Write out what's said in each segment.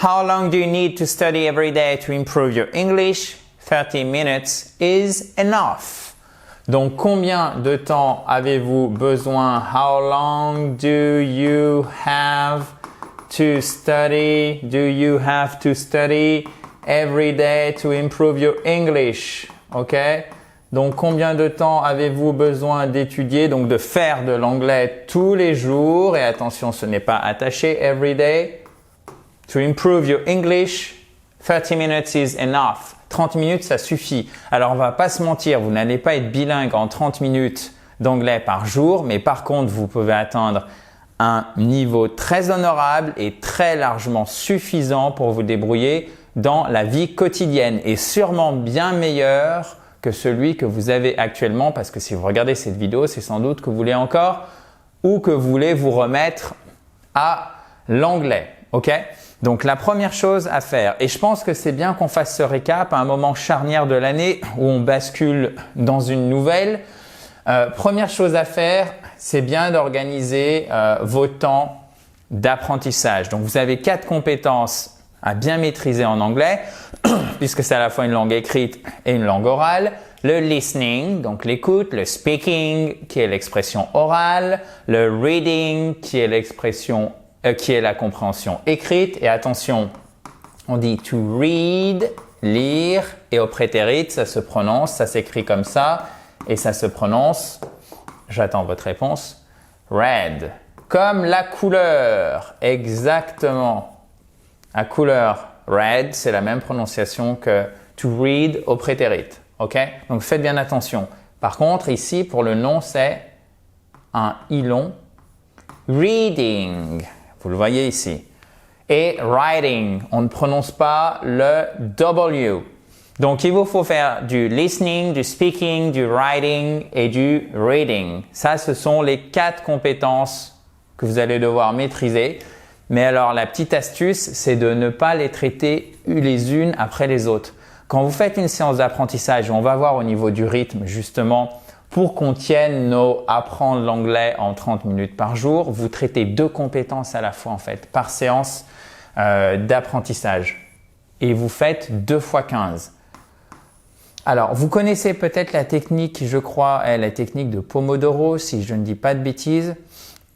How long do you need to study every day to improve your English? 30 minutes is enough. Donc, combien de temps avez-vous besoin? How long do you have to study? Do you have to study every day to improve your English? OK? Donc, combien de temps avez-vous besoin d'étudier, donc de faire de l'anglais tous les jours? Et attention, ce n'est pas attaché, every day. To improve your English, 30 minutes is enough. 30 minutes, ça suffit. Alors, on va pas se mentir, vous n'allez pas être bilingue en 30 minutes d'anglais par jour, mais par contre, vous pouvez atteindre un niveau très honorable et très largement suffisant pour vous débrouiller dans la vie quotidienne et sûrement bien meilleur que celui que vous avez actuellement, parce que si vous regardez cette vidéo, c'est sans doute que vous voulez encore ou que vous voulez vous remettre à l'anglais. OK? Donc, la première chose à faire, et je pense que c'est bien qu'on fasse ce récap à un moment charnière de l'année où on bascule dans une nouvelle. Première chose à faire, c'est bien d'organiser vos temps d'apprentissage. Donc, vous avez 4 compétences à bien maîtriser en anglais, puisque c'est à la fois une langue écrite et une langue orale. Le listening, donc l'écoute, le speaking, qui est l'expression orale, le reading, qui est la compréhension écrite. Et attention, on dit to read, lire, et au prétérit, ça se prononce, ça s'écrit comme ça, et ça se prononce, j'attends votre réponse, red. Comme la couleur, exactement. La couleur red, c'est la même prononciation que to read au prétérit. OK? Donc, faites bien attention. Par contre, ici, pour le nom, c'est un I long. Reading. Vous le voyez ici. Et writing, on ne prononce pas le W. Donc, il vous faut faire du listening, du speaking, du writing et du reading. Ça, ce sont les 4 compétences que vous allez devoir maîtriser. Mais alors, la petite astuce, c'est de ne pas les traiter les unes après les autres. Quand vous faites une séance d'apprentissage, on va voir au niveau du rythme, justement, pour qu'on tienne nos apprendre l'anglais en 30 minutes par jour, vous traitez 2 compétences à la fois en fait, par séance d'apprentissage. Et vous faites 2 fois 15. Alors, vous connaissez peut-être la technique, je crois, la technique de Pomodoro, si je ne dis pas de bêtises,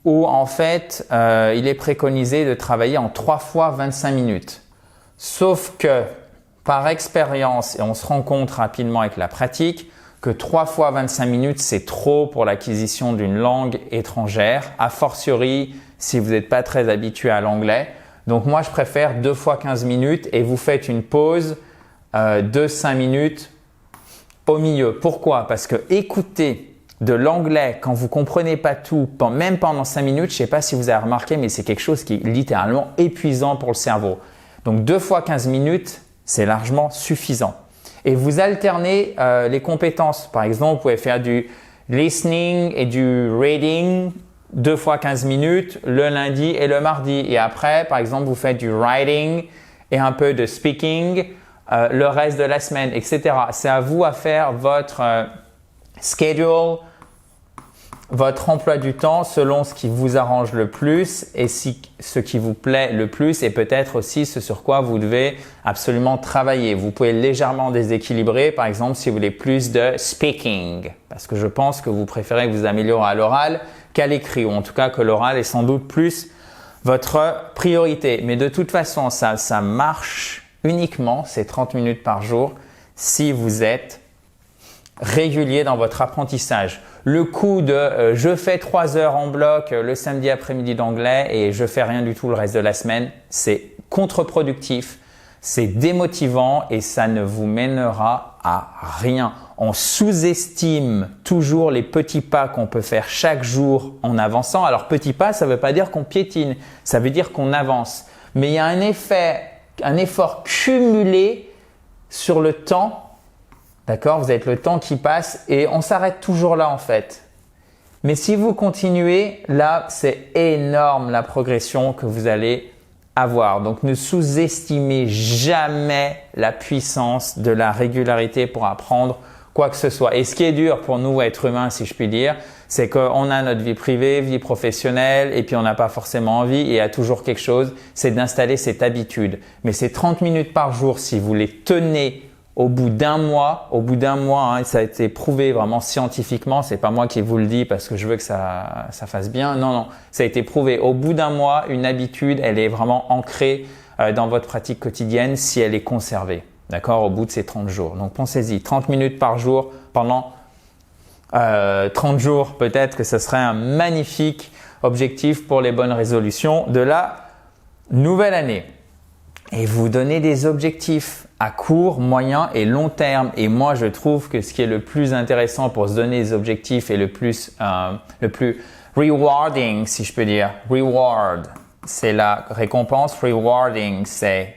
où en fait, il est préconisé de travailler en 3 fois 25 minutes. Sauf que, par expérience, et on se rend compte rapidement avec la pratique, que 3 fois 25 minutes, c'est trop pour l'acquisition d'une langue étrangère, a fortiori si vous n'êtes pas très habitué à l'anglais. Donc moi, je préfère 2 fois 15 minutes et vous faites une pause de 5 minutes au milieu. Pourquoi? Parce que écouter de l'anglais quand vous comprenez pas tout, même pendant 5 minutes, je ne sais pas si vous avez remarqué, mais c'est quelque chose qui est littéralement épuisant pour le cerveau. Donc 2 fois 15 minutes, c'est largement suffisant. Et vous alternez les compétences. Par exemple, vous pouvez faire du listening et du reading 2 fois 15 minutes le lundi et le mardi. Et après, par exemple, vous faites du writing et un peu de speaking le reste de la semaine, etc. C'est à vous à faire votre schedule, votre emploi du temps selon ce qui vous arrange le plus et ce qui vous plaît le plus et peut-être aussi ce sur quoi vous devez absolument travailler. Vous pouvez légèrement déséquilibrer, par exemple, si vous voulez plus de speaking, parce que je pense que vous préférez vous améliorer à l'oral qu'à l'écrit, ou en tout cas que l'oral est sans doute plus votre priorité. Mais de toute façon, ça marche uniquement, ces 30 minutes par jour, si vous êtes régulier dans votre apprentissage. Le coup de je fais 3 heures en bloc le samedi après-midi d'anglais et je fais rien du tout le reste de la semaine, c'est contre-productif, c'est démotivant et ça ne vous mènera à rien. On sous-estime toujours les petits pas qu'on peut faire chaque jour en avançant. Alors petits pas, ça ne veut pas dire qu'on piétine, ça veut dire qu'on avance. Mais il y a un effort cumulé sur le temps. D'accord? Vous avez le temps qui passe et on s'arrête toujours là en fait. Mais si vous continuez, là, c'est énorme la progression que vous allez avoir. Donc, ne sous-estimez jamais la puissance de la régularité pour apprendre quoi que ce soit. Et ce qui est dur pour nous, êtres humains, si je puis dire, c'est qu'on a notre vie privée, vie professionnelle, et puis on n'a pas forcément envie, et il y a toujours quelque chose, c'est d'installer cette habitude. Mais ces 30 minutes par jour, si vous les tenez au bout d'un mois, hein, ça a été prouvé vraiment scientifiquement, c'est pas moi qui vous le dis parce que je veux que ça fasse bien. Non, ça a été prouvé. Au bout d'un mois, une habitude, elle est vraiment ancrée dans votre pratique quotidienne si elle est conservée. D'accord? Au bout de ces 30 jours. Donc pensez-y, 30 minutes par jour pendant 30 jours, peut-être que ce serait un magnifique objectif pour les bonnes résolutions de la nouvelle année. Et vous donnez des objectifs à court, moyen et long terme. Et moi, je trouve que ce qui est le plus intéressant pour se donner des objectifs et le plus rewarding, si je peux dire. Reward, c'est la récompense. Rewarding, c'est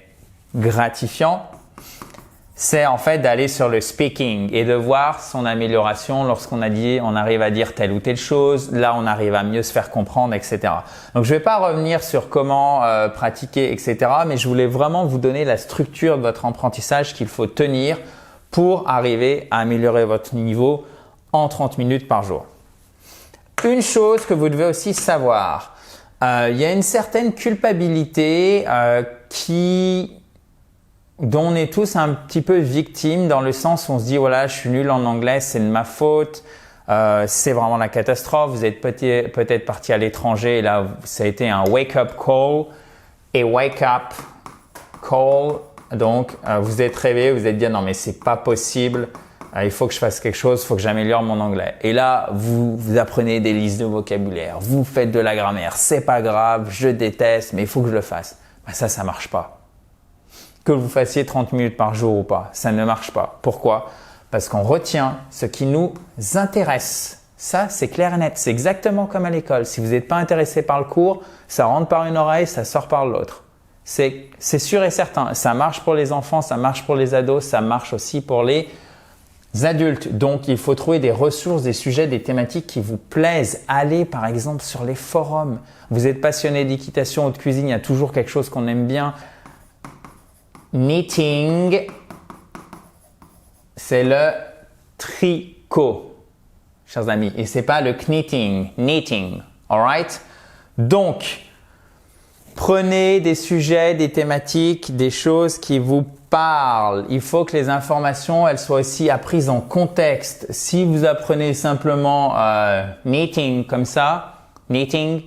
gratifiant. C'est en fait d'aller sur le speaking et de voir son amélioration lorsqu'on arrive à dire telle ou telle chose. Là, on arrive à mieux se faire comprendre, etc. Donc, je ne vais pas revenir sur comment pratiquer, etc. Mais je voulais vraiment vous donner la structure de votre apprentissage qu'il faut tenir pour arriver à améliorer votre niveau en 30 minutes par jour. Une chose que vous devez aussi savoir, il y a une certaine culpabilité dont on est tous un petit peu victimes dans le sens où on se dit voilà, je suis nul en anglais, c'est de ma faute, c'est vraiment la catastrophe. Vous êtes peut-être parti à l'étranger et là, ça a été un wake-up call et wake-up call. Donc, vous êtes réveillé, vous êtes dit non mais c'est pas possible, il faut que je fasse quelque chose, il faut que j'améliore mon anglais. Et là, vous apprenez des listes de vocabulaire, vous faites de la grammaire, c'est pas grave, je déteste, mais il faut que je le fasse. Ben ça marche pas. Que vous fassiez 30 minutes par jour ou pas, ça ne marche pas. Pourquoi? Parce qu'on retient ce qui nous intéresse. Ça, c'est clair et net. C'est exactement comme à l'école. Si vous n'êtes pas intéressé par le cours, ça rentre par une oreille, ça sort par l'autre. C'est sûr et certain. Ça marche pour les enfants, ça marche pour les ados, ça marche aussi pour les adultes. Donc, il faut trouver des ressources, des sujets, des thématiques qui vous plaisent. Allez, par exemple, sur les forums. Vous êtes passionné d'équitation ou de cuisine, il y a toujours quelque chose qu'on aime bien. Knitting, c'est le tricot, chers amis, et c'est pas le knitting, alright? Donc, prenez des sujets, des thématiques, des choses qui vous parlent. Il faut que les informations, elles soient aussi apprises en contexte. Si vous apprenez simplement knitting comme ça, knitting,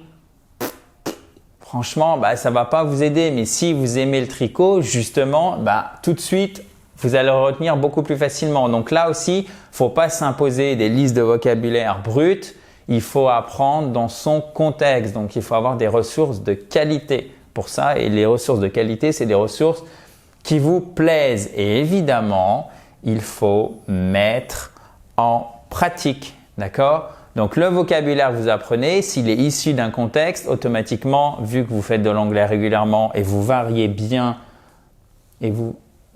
franchement, ça va pas vous aider. Mais si vous aimez le tricot, justement, tout de suite, vous allez le retenir beaucoup plus facilement. Donc là aussi, faut pas s'imposer des listes de vocabulaire brutes. Il faut apprendre dans son contexte. Donc, il faut avoir des ressources de qualité pour ça. Et les ressources de qualité, c'est des ressources qui vous plaisent. Et évidemment, il faut mettre en pratique. D'accord? Donc, le vocabulaire que vous apprenez, s'il est issu d'un contexte, automatiquement, vu que vous faites de l'anglais régulièrement et vous variez bien et vous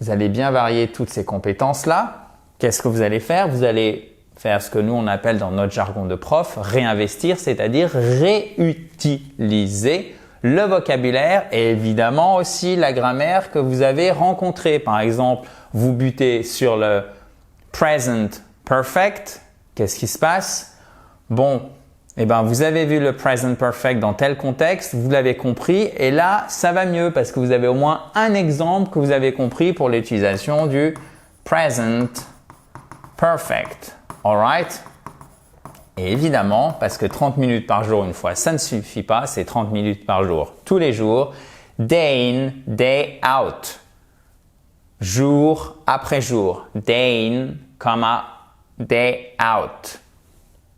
allez bien varier toutes ces compétences-là, qu'est-ce que vous allez faire? Vous allez faire ce que nous, on appelle dans notre jargon de prof, réinvestir, c'est-à-dire réutiliser le vocabulaire et évidemment aussi la grammaire que vous avez rencontrée. Par exemple, vous butez sur le present perfect. Qu'est-ce qui se passe? Bon, vous avez vu le present perfect dans tel contexte, vous l'avez compris et là, ça va mieux parce que vous avez au moins un exemple que vous avez compris pour l'utilisation du present perfect. Alright? Et évidemment, parce que 30 minutes par jour une fois, ça ne suffit pas, c'est 30 minutes par jour tous les jours, day in, day out. Jour après jour. Day in, day out.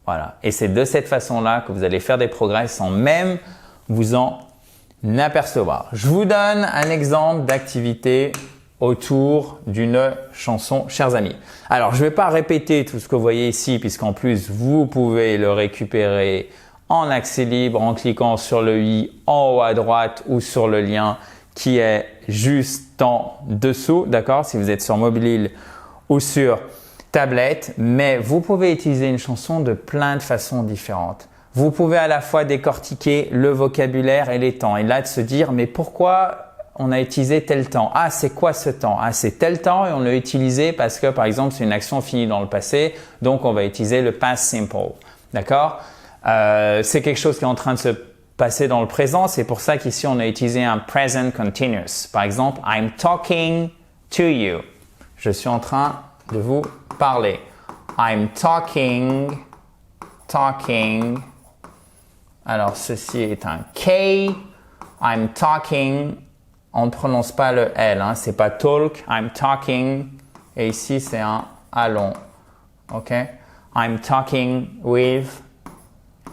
Voilà. Et c'est de cette façon-là que vous allez faire des progrès sans même vous en apercevoir. Je vous donne un exemple d'activité autour d'une chanson, chers amis. Alors, je ne vais pas répéter tout ce que vous voyez ici, puisqu'en plus, vous pouvez le récupérer en accès libre en cliquant sur le i en haut à droite ou sur le lien qui est juste en dessous, d'accord? Si vous êtes sur mobile ou sur tablette, mais vous pouvez utiliser une chanson de plein de façons différentes. Vous pouvez à la fois décortiquer le vocabulaire et les temps et là de se dire mais pourquoi on a utilisé tel temps. Ah, c'est quoi ce temps? Ah, c'est tel temps et on l'a utilisé parce que, par exemple, c'est une action finie dans le passé, donc on va utiliser le past simple. D'accord? C'est quelque chose qui est en train de se passer dans le présent. C'est pour ça qu'ici, on a utilisé un present continuous. Par exemple, I'm talking to you. Je suis en train de vous parler. I'm talking. Alors, ceci est un K. I'm talking. On ne prononce pas le L. Hein. C'est pas talk. I'm talking. Et ici, c'est un allons. OK? I'm talking with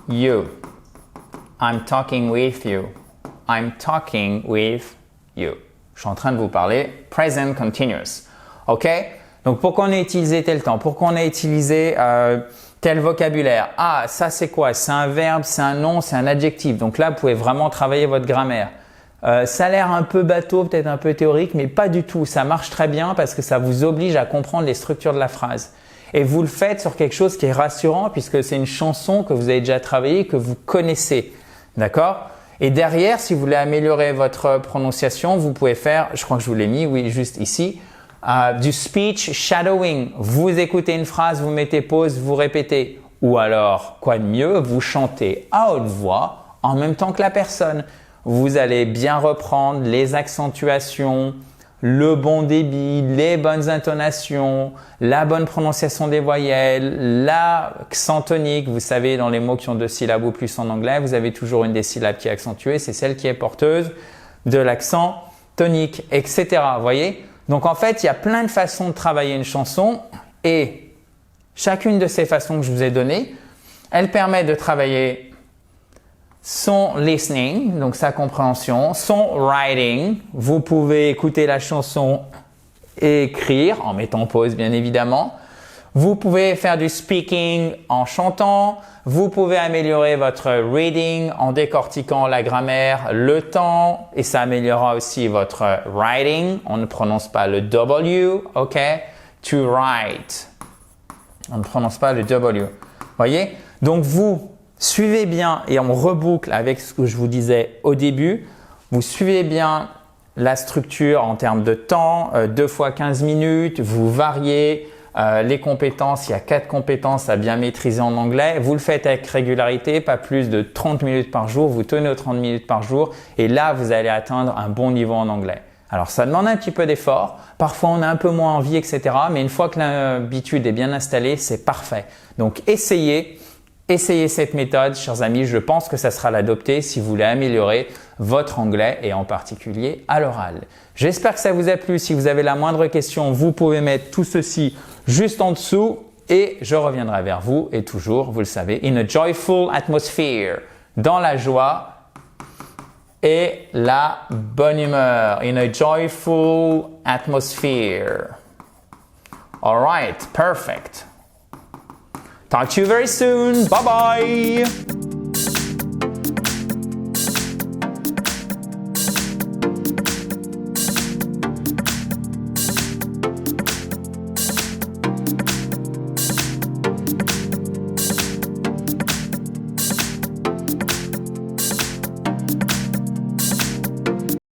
you. I'm talking with you. I'm talking with you. Je suis en train de vous parler present continuous. OK? Donc, pourquoi on a utilisé tel temps? Pourquoi on a utilisé tel vocabulaire? Ah, ça c'est quoi? C'est un verbe, c'est un nom, c'est un adjectif. Donc là, vous pouvez vraiment travailler votre grammaire. Ça a l'air un peu bateau, peut-être un peu théorique, mais pas du tout. Ça marche très bien parce que ça vous oblige à comprendre les structures de la phrase. Et vous le faites sur quelque chose qui est rassurant puisque c'est une chanson que vous avez déjà travaillée, que vous connaissez. D'accord? Et derrière, si vous voulez améliorer votre prononciation, vous pouvez faire, je crois que je vous l'ai mis, oui, juste ici, du speech shadowing. Vous écoutez une phrase, vous mettez pause, vous répétez. Ou alors, quoi de mieux, vous chantez à haute voix en même temps que la personne. Vous allez bien reprendre les accentuations, le bon débit, les bonnes intonations, la bonne prononciation des voyelles, l'accent tonique. Vous savez, dans les mots qui ont 2 syllabes ou plus en anglais, vous avez toujours une des syllabes qui est accentuée. C'est celle qui est porteuse de l'accent tonique, etc. Vous voyez? Donc en fait, il y a plein de façons de travailler une chanson et chacune de ces façons que je vous ai données, elle permet de travailler son listening, donc sa compréhension, son writing. Vous pouvez écouter la chanson et écrire en mettant pause bien évidemment. Vous pouvez faire du speaking en chantant. Vous pouvez améliorer votre reading en décortiquant la grammaire, le temps, et ça améliorera aussi votre writing. On ne prononce pas le W, ok? To write. On ne prononce pas le W. Voyez? Donc vous suivez bien et on reboucle avec ce que je vous disais au début. Vous suivez bien la structure en termes de temps, 2 fois 15 minutes, vous variez les compétences. Il y a 4 compétences à bien maîtriser en anglais. Vous le faites avec régularité, pas plus de 30 minutes par jour. Vous tenez aux 30 minutes par jour et là, vous allez atteindre un bon niveau en anglais. Alors, ça demande un petit peu d'effort. Parfois, on a un peu moins envie, etc. Mais une fois que l'habitude est bien installée, c'est parfait. Donc, essayez cette méthode, chers amis. Je pense que ça sera l'adopter si vous voulez améliorer votre anglais et en particulier à l'oral. J'espère que ça vous a plu. Si vous avez la moindre question, vous pouvez mettre tout ceci juste en dessous et je reviendrai vers vous. Et toujours, vous le savez, in a joyful atmosphere, dans la joie et la bonne humeur. In a joyful atmosphere. All right, perfect. Talk to you very soon. Bye bye.